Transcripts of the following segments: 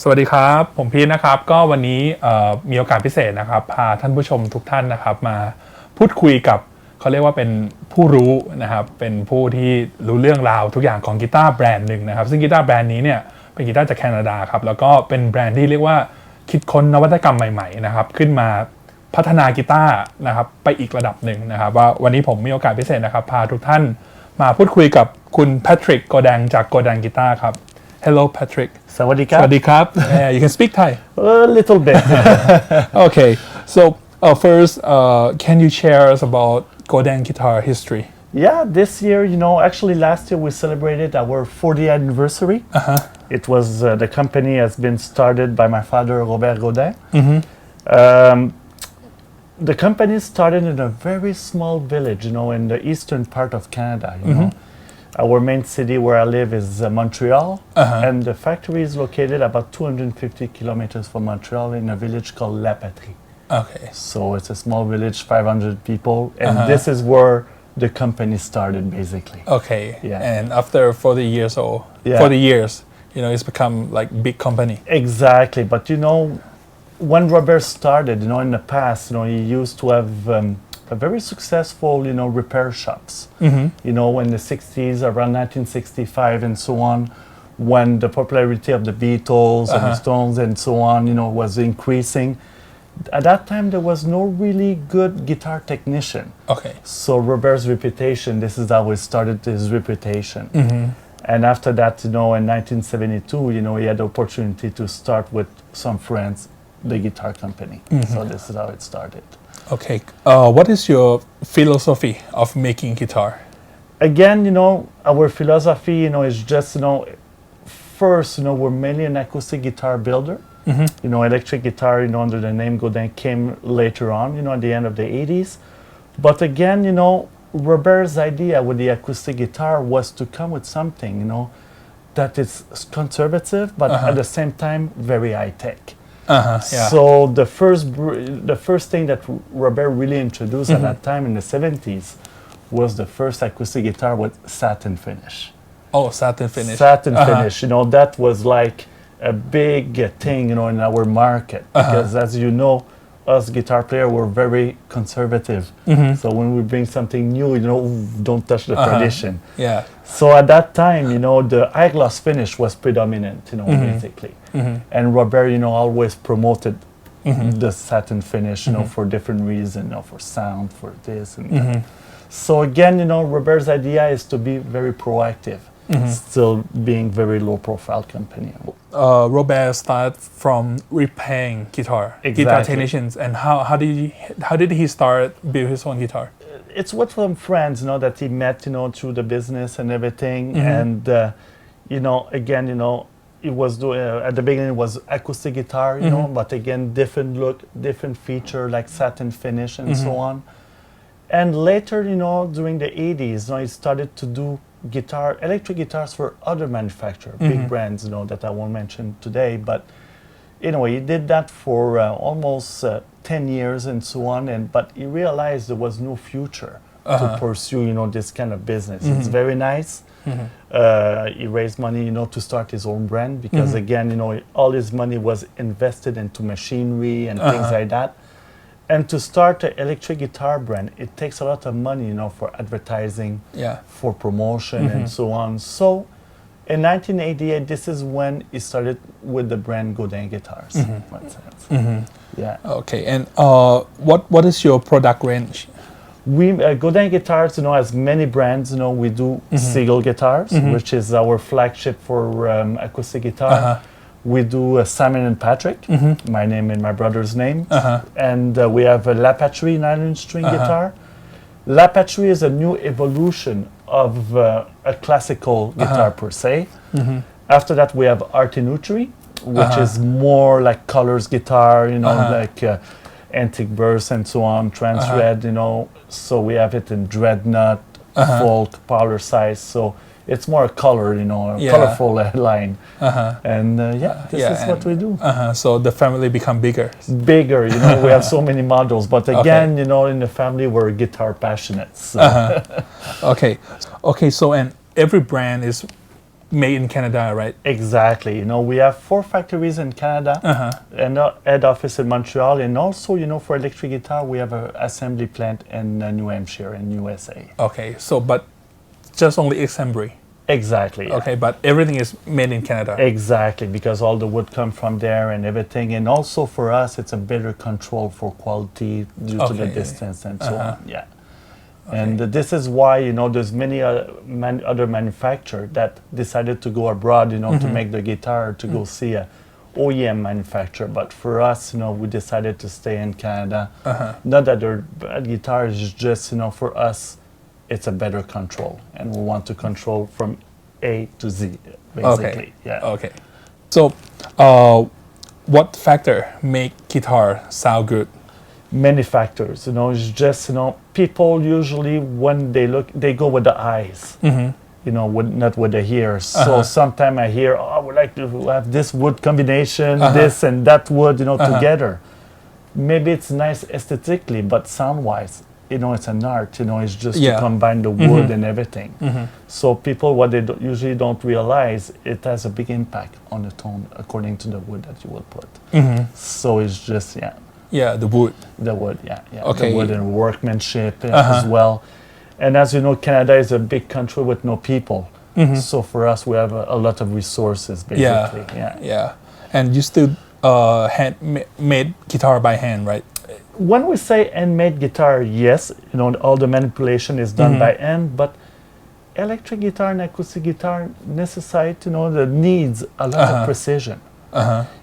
สวัสดีครับผมพีทนะครับก็วันนี้มีโอกาสพิเศษนะครับพาท่านผู้ชมทุกท่านนะครับมาพูดคุยกับเขาเรียกว่าเป็นผู้รู้นะครับเป็นผู้ที่รู้เรื่องราวทุกอย่างของกีตาร์แบรนด์หนึ่งนะครับซึ่งกีตาร์แบรนด์นี้เนี่ยเป็นกีตาร์จากแคนาดาครับแล้วก็เป็นแบรนด์ที่เรียกว่าคิดค้นนวัตกรรมใหม่ๆนะครับขึ้นมาพัฒนากีตาร์นะครับไปอีกระดับหนึ่งนะครับว่าวันนี้ผมมีโอกาสพิเศษนะครับพาทุกท่านมาพูดคุยกับคุณแพทริกโกแดงจากโกแดงกีตาร์ครับ Hello Patrick สวัสดีครับ สวัสดีครับ You can speak Thai A little bit. Okay so first can you share us about Godin guitar history Yeah, this year, actually last year we celebrated our 40th anniversary. It was the company has been started by my father, Robert Godin. The company started in a very small village, in the eastern part of Canada. Our main city where I live is Montreal, and the factory is located about 250 kilometers from Montreal in a village called La Patrie. Okay So it's a small village, 500 people, and this is where the company started basically. Okay Yeah. and after 40 years or Yeah. 40 years it's become like big company Exactly, but when Robert started, in the past, he used to have a very successful, repair shops. In the 60s, around 1965 and so on, when the popularity of the Beatles and the Stones and so on, was increasing. At that time, there was no really good guitar technician. Okay So Robert's reputation, this is how he started his reputation. And after that, in 1972, he had the opportunity to start with some friends, the guitar company. So this is how it started. Okay what is your philosophy of making guitar Again, our philosophy, is just, first, we're mainly an acoustic guitar builder. Electric guitar, under the name Godin came later on, at the end of the 80s. But again, Robert's idea with the acoustic guitar was to come with something, that is conservative, but at the same time, very high-tech. Yeah. So the first thing that Robert really introduced at that time in the 70s was the first acoustic guitar with satin finish. Oh satin finish Satin finish, that was like a big thing, in our market. Because as you know, us guitar players were very conservative. So when we bring something new, don't touch the tradition. Yeah So at that time, the high gloss finish was predominant, basically. And Robert, always promoted the satin finish, for different reasons, for sound, for this and that. So again, Robert's idea is to be very proactive, still being very low profile company. Robert started from repairing guitar Exactly. technicians and how did he start build his own guitar It's with some friends, that he met, through the business and everything. And, again, it was at the beginning it was acoustic guitar, but again, different look, different feature like satin finish and so on. And later, during the 80s, he started to do electric guitars for other manufacturers, big brands, that I won't mention today. But, he did that for almost 10 years and so on. But he realized there was no future to pursue, this kind of business. It's very nice. He raised money, to start his own brand because, again, all his money was invested into machinery and things like that. And to start an electric guitar brand, it takes a lot of money, for advertising, for promotion, and so on. So, in 1988, this is when he started with the brand Godin Guitars. Yeah. Okay and what is your product range We Godin Guitars, has many brands. We do Seagull guitars, which is our flagship for acoustic guitar. We do Simon&Patrick, my name and my brother's name. And we have a Patrie nylon string guitar. Patrie is a new evolution of a classical guitar per se. After that, we have Artinutri, which is more like colors guitar, like antique burst and so on, trans red, So we have it in dreadnought, folk, power size. So it's more color, colorful line. And this is what we do. So the family become bigger Bigger, we have so many models. But again, in the family, we're guitar passionate. So. Okay so and every brand is made in Canada, right? Exactly. We have 4 factories in Canada and a head office in Montreal, and also, for electric guitar, we have an assembly plant in New Hampshire in USA. Okay, so but just only assembly. Exactly. Okay, but everything is made in Canada. Exactly, because all the wood come from there and everything, and also for us, it's a better control for quality due to the distance and so on. Yeah. And this is why, there's many other manufacturers that decided to go abroad, to make the guitar, to go see a OEM manufacturer. But for us, we decided to stay in Canada. Not that they're bad guitars, it's just, for us, it's a better control. And we want to control from A to Z, basically. Okay. Yeah. Okay. So, what factor make guitar sound good? Many factors, it's just, people usually when they go with the eyes, not with the ears. So sometimes I hear, I would like to have this wood combination, this and that wood, together. Maybe it's nice aesthetically, but sound-wise, it's an art, it's just to combine the wood and everything. So people, what they usually don't realize, it has a big impact on the tone according to the wood that you will put. So it's just, Yeah, the wood. The wood, yeah. Okay. The wood and workmanship as well. And as you know, Canada is a big country with no people. So for us, we have a lot of resources, basically. Yeah. And you still made guitar by hand, right? When we say handmade guitar, yes, all the manipulation is done by hand, but electric guitar and acoustic guitar necessitate, that needs a lot of precision.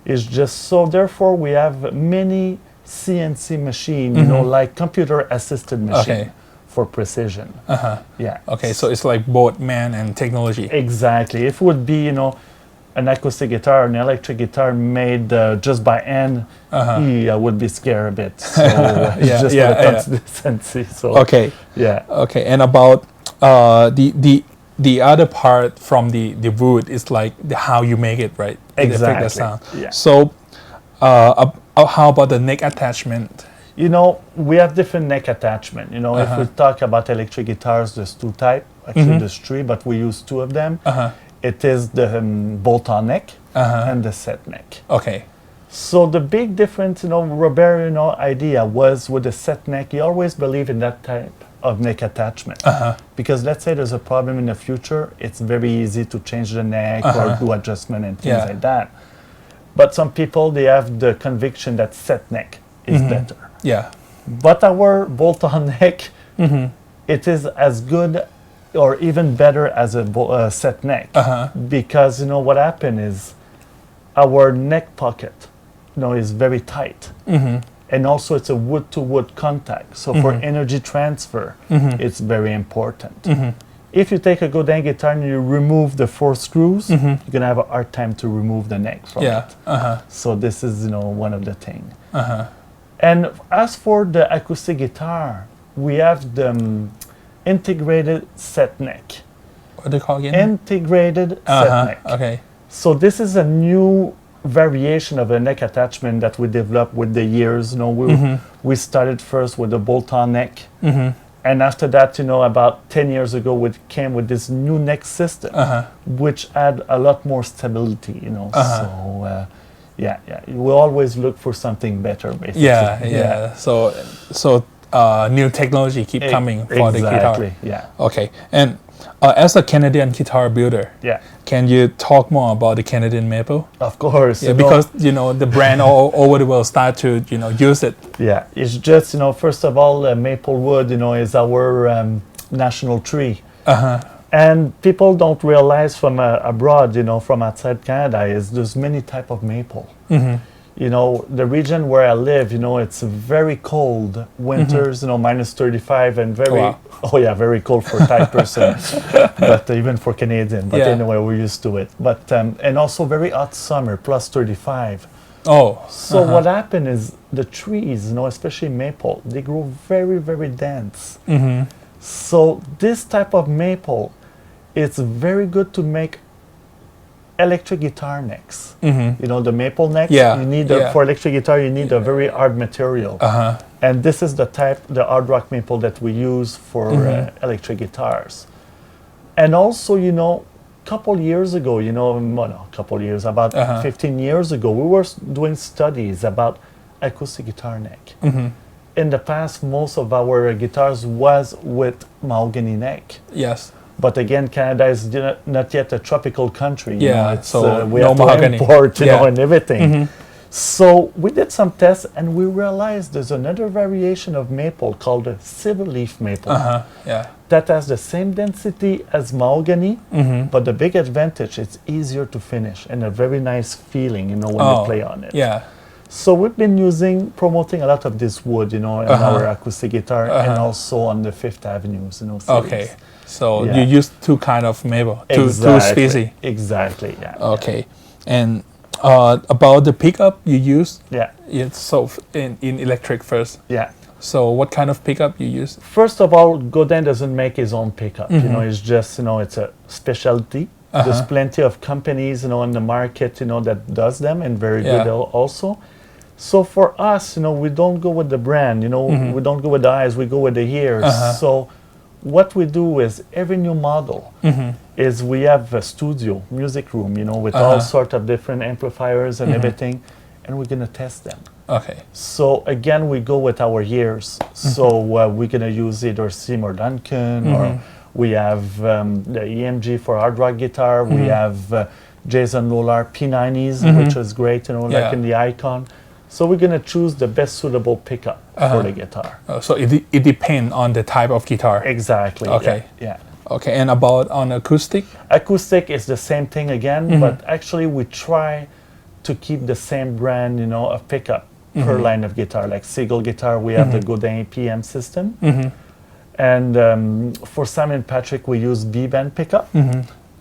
It's just so, therefore, we have many CNC machine, like computer-assisted machine for precision. Yeah. Okay, so it's like both man and technology. Exactly. If it would be, an acoustic guitar, an electric guitar made just by hand, I would be scared a bit. So it's just when it comes to the CNC. So Okay. yeah. Okay, and about the other part from the wood is like how you make it, right? Exactly. The sound. Yeah. So, how about the neck attachment? We have different neck attachment. If we talk about electric guitars, there's 2 types. Actually, there's 3, but we use 2 of them. It is the bolt-on neck and the set neck. Okay. So the big difference, Robert, idea was with the set neck, he always believed in that type of neck attachment. Because let's say there's a problem in the future, it's very easy to change the neck or do adjustment and things like that. But some people, they have the conviction that set neck is better. Yeah. But our bolt-on neck, it is as good or even better as a set neck. Because, what happened is our neck pocket, is very tight. And also it's a wood-to-wood contact. So for energy transfer, it's very important. If you take a Godin guitar and you remove the 4 screws, you're going to have a hard time to remove the neck from it. So this is, one of the things. And as for the acoustic guitar, we have the integrated set neck. What do you call it again? Integrated set neck. Okay. So this is a new variation of a neck attachment that we developed with the years. We started first with the bolt-on neck, and after that, about 10 years ago, we came with this new neck system, which had a lot more stability. So we always look for something better, basically. Yeah. So new technology keep coming for the guitar. Exactly. Yeah. Okay, and as a Canadian guitar builder, can you talk more about the Canadian maple? Of course. Yeah, because the brand all over the world start to use it. Yeah, it's just first of all, maple wood is our national tree, and people don't realize from abroad, from outside Canada, is there's many type of maple. The region where I live, it's very cold. Winters, minus 35 and very cold for Thai person, but even for Canadian. But anyway, we're used to it. But and also very hot summer, plus 35. Oh. So what happened is the trees, especially maple, they grow very, very dense. So this type of maple, it's very good to make electric guitar necks. The maple necks. You need for electric guitar, you need a very hard material. And this is the hard rock maple that we use for electric guitars. And also, couple years ago, well, no, a couple years, about 15 years ago, we were doing studies about acoustic guitar neck. In the past, most of our guitars was with mahogany neck. Yes. But again, Canada is not yet a tropical country. So we no have to mahogany. import, and everything. So we did some tests, and we realized there's another variation of maple called a silver leaf maple that has the same density as mahogany, but the big advantage, it's easier to finish and a very nice feeling, when you play on it. Yeah. So we've been promoting a lot of this wood, in our acoustic guitar and also on the Fifth Avenue, series. Okay. So you use two kind of maple, two species. Exactly. Yeah. Okay. And about the pickup you use? Yeah. So in electric first. Yeah. So what kind of pickup you use? First of all, Godin doesn't make his own pickup. It's just, it's a specialty. There's plenty of companies, on the market, that does them and very good also. So for us, we don't go with the brand, we don't go with the eyes, we go with the ears. So what we do is every new model is we have a studio, music room, with all sorts of different amplifiers and everything, and we're going to test them. Okay. So again, we go with our ears. So we're going to use either Seymour Duncan or we have the EMG for hard rock guitar. We have Jason Lollar P90s, which is great, like in the Icon. So we're going to choose the best suitable pickup for the guitar. So it depends on the type of guitar. Exactly. Okay. Yeah. Okay. And about on acoustic? Acoustic is the same thing again, but actually we try to keep the same brand, of pickup per line of guitar. Like Seagull guitar, we have the Godin APM system. And for simon&patrick, we use B-band pickup.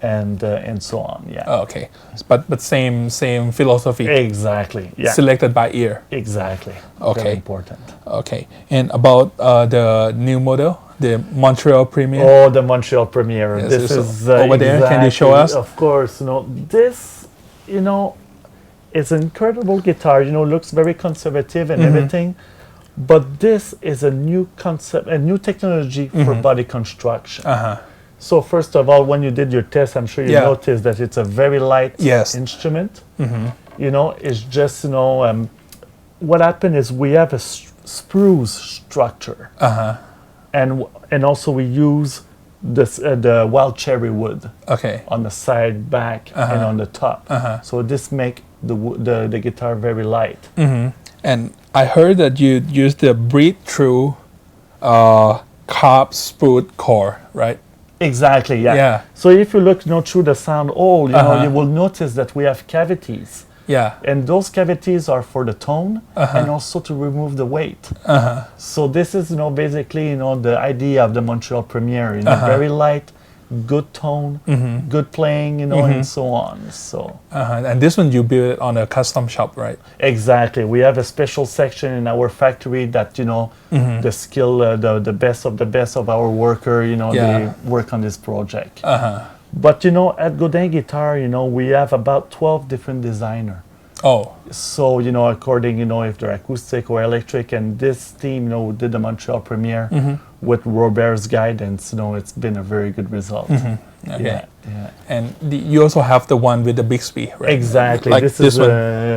And so on, Okay, but same philosophy. Exactly, Selected by ear. Exactly. Okay. Very important. Okay, and about the new model, the Montreal Premier. Oh, the Montreal Premier. Yes, this is over there. Can you show us? Of course. This, it's an incredible guitar. Looks very conservative and everything. But this is a new concept, a new technology for body construction. So first of all, when you did your test, I'm sure you noticed that it's a very light instrument. It's just, what happened is we have a spruce structure. And also we use this, the wild cherry wood on the side, back, and on the top. So this makes the guitar very light. And I heard that you use the breathe-through carb spoot core, right? Exactly, yeah. So if you look through the sound hole, you will notice that we have cavities. Yeah. And those cavities are for the tone and also to remove the weight. So this is, basically, the idea of the Montreal Premier, very light, good tone, good playing, and so on. So. And this one you build it on a custom shop, right? Exactly. We have a special section in our factory that, the skill, the best of our worker, they work on this project. But, at Godin Guitar, we have about 12 different designers. Oh. So, according, if they're acoustic or electric, and this team, did the Montreal Premier with Robert's guidance, it's been a very good result. Okay. Yeah. And you also have the one with the Bixby, right? Exactly. Like this is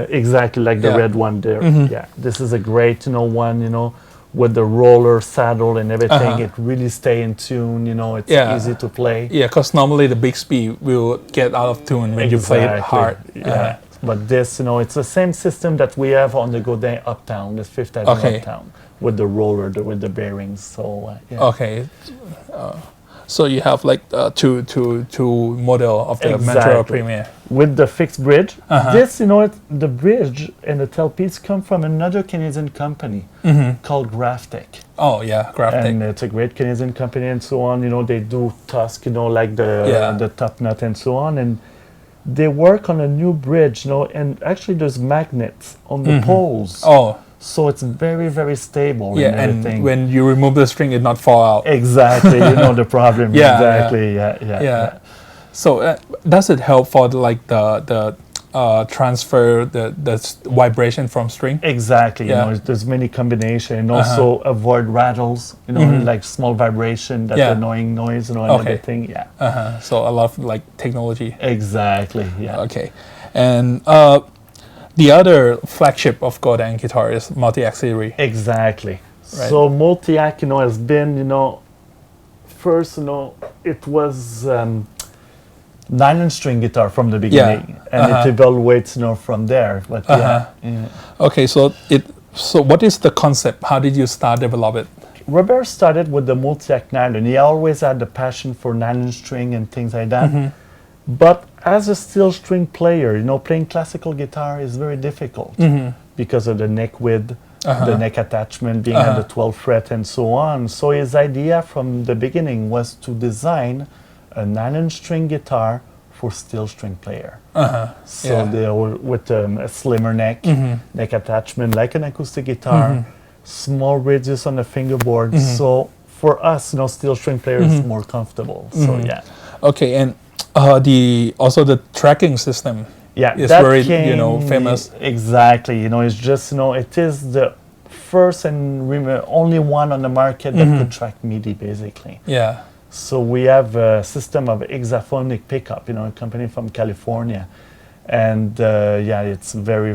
exactly like the red one there. Yeah. This is a great, one, with the roller saddle and everything. It really stay in tune, it's easy to play. Yeah, because normally the Bixby will get out of tune when you play it hard. Yeah. But this, it's the same system that we have on the Godin Uptown, the Fifth Avenue Uptown, with the roller, with the bearings. So, Okay. So you have like two model of the Montreal Premier. With the fixed bridge. This, the bridge and the tailpiece come from another Canadian company called Graphtec. Oh, yeah, Graphtec. And it's a great Canadian company and so on. They do Tusk, like the top nut and so on. And they work on a new bridge, and actually there's magnets on the poles. Oh. So it's very, very stable. Yeah, and when you remove the string, it not fall out. Exactly, the problem. Exactly, yeah. So does it help for the transfer the vibration from string. Exactly. Yeah. You know, there's many combination, and also avoid rattles. You know, like small vibration, that Yeah. annoying noise, you know, and Okay. everything. Yeah. So a lot of like technology. Exactly. Yeah. Okay, and the other flagship of Godin guitar is multi-act series. Exactly. Right. So multi-act, you know, has been, you know, first, you know, it was nylon string guitar from the beginning, and it evaluates, you know, from there. But yeah. Okay, so what is the concept? How did you start develop it? Robert started with the multi-act nylon. He always had the passion for nylon string and things like that. But as a steel string player, you know, playing classical guitar is very difficult because of the neck width, the neck attachment being at the 12th fret and so on. So his idea from the beginning was to design a nylon string guitar for steel string player. So they were with a slimmer neck attachment like an acoustic guitar, small radius on the fingerboard. So for us, you know, steel string player is more comfortable. So yeah. Okay, and also the tracking system is that very came, you know famous. Exactly. You know, it's just, you know, it is the first and only one on the market that could track MIDI basically. Yeah. So we have a system of hexaphonic pickup, you know, a company from California, and yeah, it's very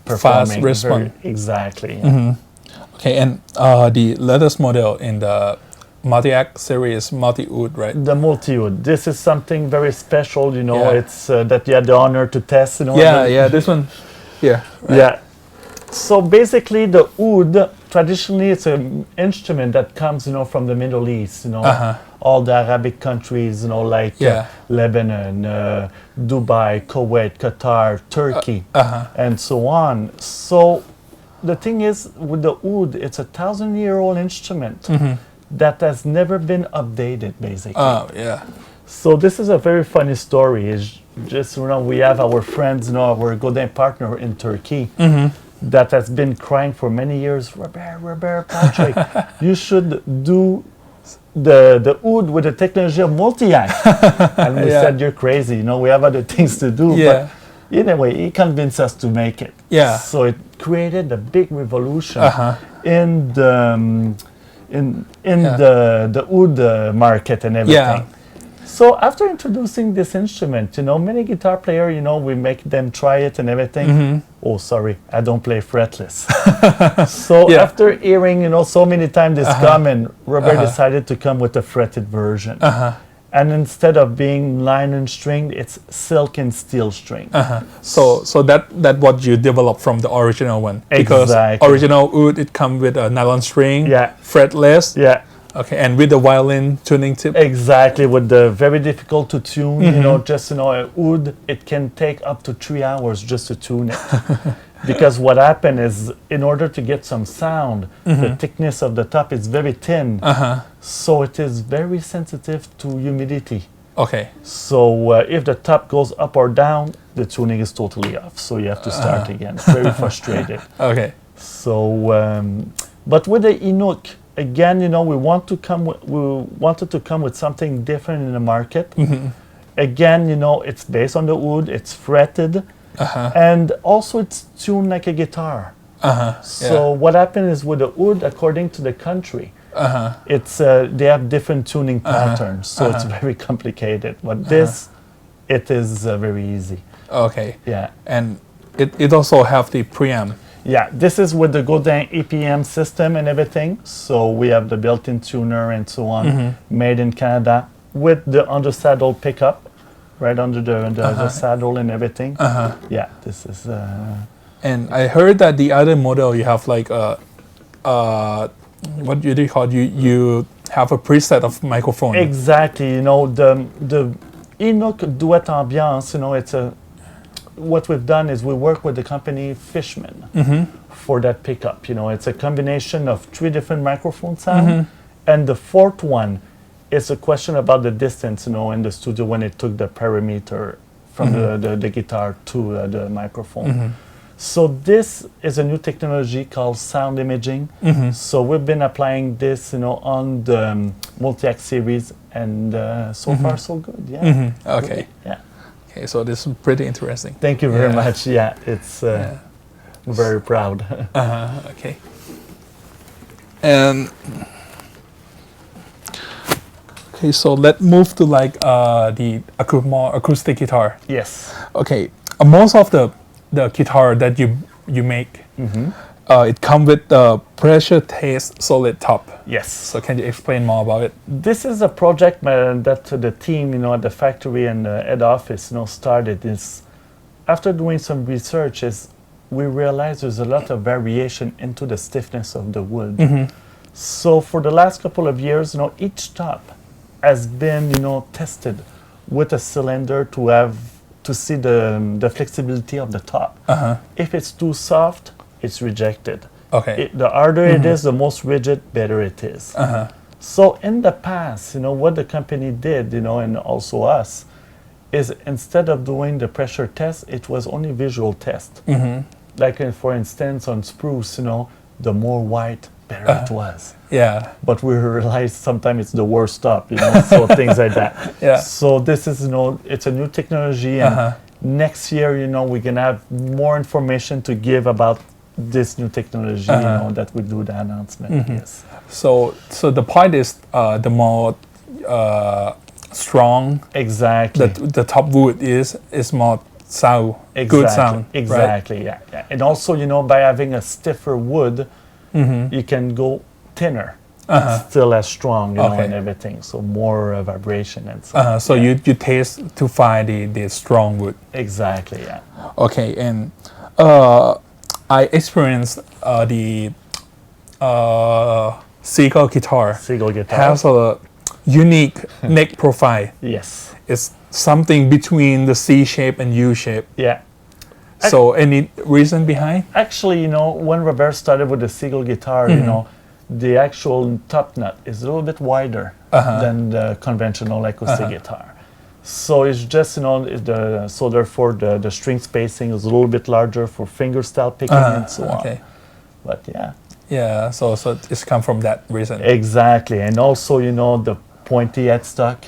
performing. Fast response. Exactly. Yeah. Okay, and the latest model in the multi-act series, multi-oud, right? The multi-oud. This is something very special, you know. Yeah. It's that you had the honor to test, you know. Yeah, this one. Yeah. Right. Yeah. So basically, the oud traditionally it's an instrument that comes, you know, from the Middle East, you know, all the Arabic countries, you know, like Lebanon, Dubai, Kuwait, Qatar, Turkey, and so on. So the thing is, with the oud, it's a 1,000-year-old instrument that has never been updated, basically. Oh, yeah. So this is a very funny story. It's just, you know, we have our friends, you know, our Godin partner in Turkey that has been crying for many years, Robert, Patrick, you should do the oud with the technology of multi-act. And we said, you're crazy, you know, we have other things to do. Yeah. But anyway, he convinced us to make it. Yeah. So it created a big revolution in the the oud market and everything. Yeah. So after introducing this instrument, you know, many guitar players, you know, we make them try it and everything. Oh, sorry, I don't play fretless. So after hearing, you know, so many times this comment, Robert decided to come with a fretted version. And instead of being nylon string, it's silk and steel string. So that what you developed from the original one. Because Exactly. original oud, it come with a nylon string, fretless. Yeah. Okay, and with the violin tuning tip. Exactly, with the very difficult to tune, you know, just, you know, a oud, it can take up to 3 hours just to tune it. Because what happened is, in order to get some sound, the thickness of the top is very thin, so it is very sensitive to humidity. Okay. So if the top goes up or down, the tuning is totally off, so you have to start again. Very frustrated. Okay. So, but with the Inuk, again, you know, we wanted to come with something different in the market. Again, you know, it's based on the oud, it's fretted, and also it's tuned like a guitar. So what happened is with the oud, according to the country, it's they have different tuning patterns, so it's very complicated. But this, it is very easy. Okay. Yeah. And it also have the preamp. Yeah, this is with the Godin EPM system and everything. So we have the built-in tuner and so on, made in Canada, with the under-saddle pickup, right under the saddle and everything. Yeah, this is... And I heard that the other model you have like what do you call you have a preset of microphone. Exactly, you know, the Inuk Duet Ambiance, you know, it's a... What we've done is we work with the company Fishman for that pickup. You know, it's a combination of 3 different microphone sound, and the 4th one is a question about the distance, you know, in the studio when it took the parameter from the guitar to the microphone. So this is a new technology called sound imaging. So we've been applying this, you know, on the multi-act series, and so far so good. Yeah. Okay. Yeah. Okay, so this is pretty interesting. Thank you very much. Yeah, it's very proud. Okay. And okay, so let's move to like the Akuma acoustic guitar. Yes. Okay, most of the guitar that you make, it come with the pressure taste solid top. Yes. So can you explain more about it? This is a project that the team, at the factory and the head office, started. Is after doing some research, we realized there's a lot of variation into the stiffness of the wood. So for the last couple of years, each top has been, tested with a cylinder to see the flexibility of the top. If it's too soft, it's rejected. Okay. The harder it is, the most rigid, better it is. So in the past, what the company did, and also us, is instead of doing the pressure test, it was only visual test. Like for instance, on spruce, the more white, better it was. Yeah. But we realized sometimes it's the worst top, so things like that. Yeah. So this is, it's a new technology, and next year, we're gonna have more information to give about this new technology, that we do the announcement. Yes. So the point is, the more strong Exactly. the top wood is more sound, good sound. Exactly. Right? Yeah. And also, by having a stiffer wood, you can go thinner, still as strong, Okay. and everything. So more vibration and so. So you taste to find the strong wood. Exactly. Yeah. Okay, and I experienced the Seagull guitar. Seagull guitar. Has a unique neck profile. Yes. It's something between the C shape and U shape. Yeah. So any reason behind? Actually, when Robert started with the Seagull guitar, the actual top nut is a little bit wider than the conventional acoustic guitar. So it's just, so therefore the string spacing is a little bit larger for fingerstyle picking and so on. Okay. But yeah. Yeah, so it's come from that reason. Exactly. And also, the pointy headstock.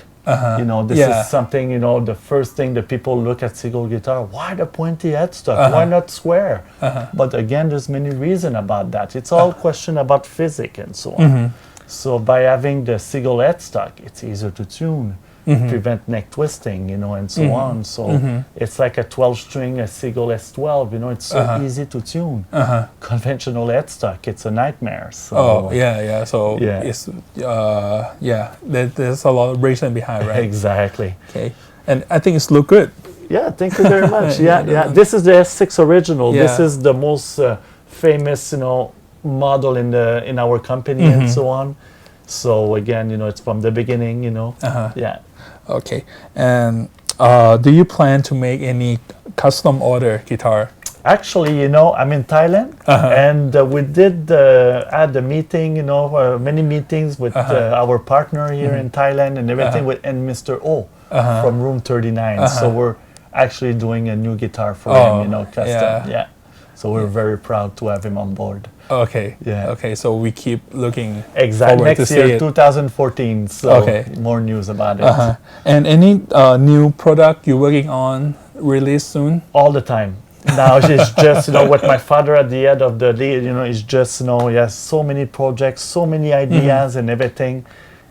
This is something, the first thing that people look at Seagull guitar, why the pointy headstock? Why not square? But again, there's many reasons about that. It's all question about physics and so on. So by having the Seagull headstock, it's easier to tune, prevent neck twisting, and so on. So it's like a 12-string, a Seagull S12, it's so easy to tune. Conventional headstock, it's a nightmare. So Yeah. So it's there's a lot of reason behind, right? Exactly. Okay, and I think it's look good. Yeah, thank you very much. Yeah. This is the S6 original. Yeah. This is the most famous, model in our company and so on. So again, it's from the beginning, Yeah. Okay, and do you plan to make any custom order guitar? Actually, I'm in Thailand, and we did had a meeting, many meetings with our partner here in Thailand and everything, and Mr. O from Room 39. So we're actually doing a new guitar for him, custom. Yeah. So we're very proud to have him on board. Okay. Yeah. Okay, so we keep looking Exactly. forward to Next see year, it. 2014. So more news about it. And any new product you're working on release soon? All the time. Now it's just, with my father at the head of the lead, it's just, he has so many projects, so many ideas and everything.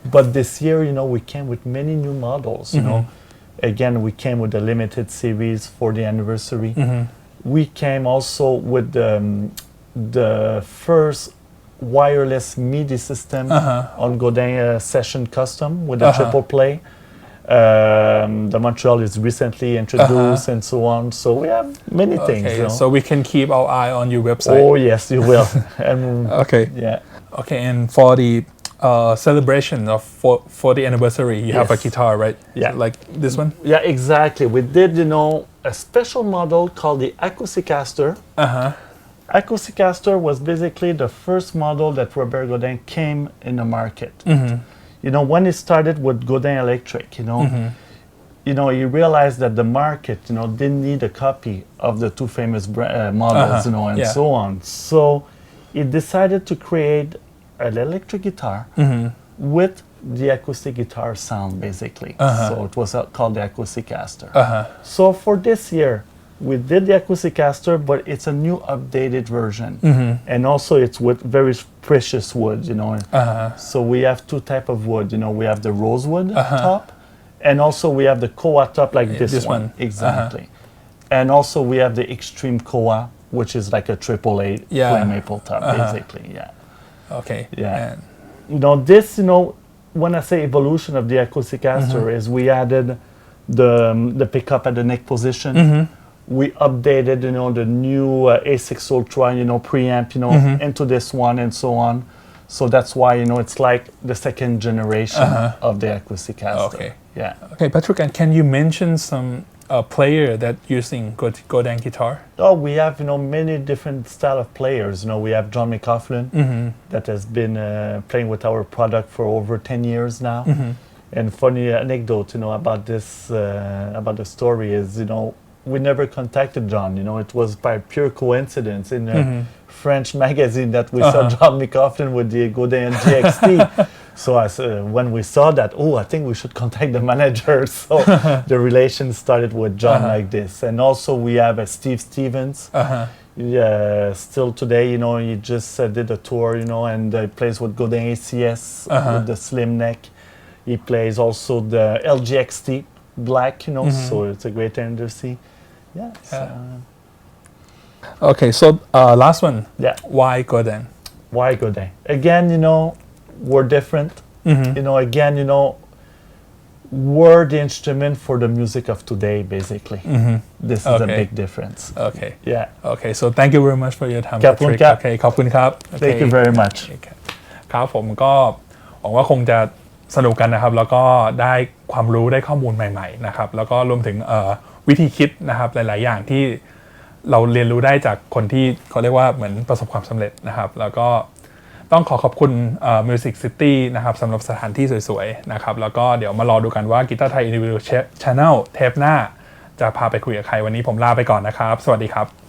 But this year, we came with many new models, Again, we came with the limited series for the anniversary. We came also with the first wireless MIDI system on Godin Session Custom with a triple play. The Montreal is recently introduced and so on. So we have many things. So we can keep our eye on your website. Oh yes, you will. Okay. Yeah. Okay, and for the celebration of for the anniversary, you have a Yes. guitar, right? Yeah. Like this one. Yeah, exactly. We did, a special model called the Acoustic. Acoustic was basically the first model that Robert Godin came in the market. When he started with Godin Electric, he realized that the market, didn't need a copy of the two famous models, and so on. So he decided to create an electric guitar with the acoustic guitar sound basically. So it was called the Acoustic Caster. So for this year, we did the Acoustic Caster, but it's a new updated version. And also it's with very precious wood, you know. So we have two type of wood, you know, we have the rosewood top, and also we have the koa top like this one. Exactly. And also we have the extreme koa, which is like a AAA flame maple top, basically, Okay. Yeah. You know, this, you know, when I say evolution of the Acoustic Caster is we added the pickup at the neck position. We updated, you know, the new A6 Ultra, you know, preamp, you know, into this one and so on. So that's why, you know, it's like the second generation of the Acoustic Caster. Okay. Yeah. Okay, Patrick, and can you mention some player that using Godin guitar? Oh, we have, you know, many different style of players. You know, we have John McCaughlin that has been playing with our product for over 10 years now. And funny anecdote, you know, about this, about the story is, you know, we never contacted John. You know, it was by pure coincidence in a French magazine that we saw John McCaughlin with the Godin GXT. So as when we saw that, I think we should contact the manager. So the relation started with John like this. And also we have Steve Stevens. Still today, you know, he just did a tour, you know, and he plays with Godin ACS with the slim neck. He plays also the LGXT black, you know, so it's a great undersea. Okay, so last one. Yeah. Why Godin? Why Godin? Again, you know, we're different. You know, again, you know, we're the instrument for the music of today, basically. This is a big difference. Okay. Yeah. Okay, so thank you very much for your time, ขอบคุณ Patrick. ครับ Okay, ขอบคุณครับ Thank you very much. ครับผมก็หวังว่าคงจะสนุกกันนะครับแล้วก็ได้ความรู้ได้ข้อมูลใหม่ๆนะครับแล้วก็รวมถึงวิธีคิดนะครับหลายๆอย่างที่เราเรียนรู้ได้จากคนที่เขาเรียกว่าเหมือนประสบความสำเร็จนะครับแล้วก็ต้องขอบคุณMusic City นะครับสำหรับสถานที่สวยๆนะครับแล้วก็เดี๋ยวมารอดูกันว่า Guitarthai Individual Channel เทปหน้าจะพาไปคุยกับใครวันนี้ผมลาไปก่อนนะครับสวัสดีครับ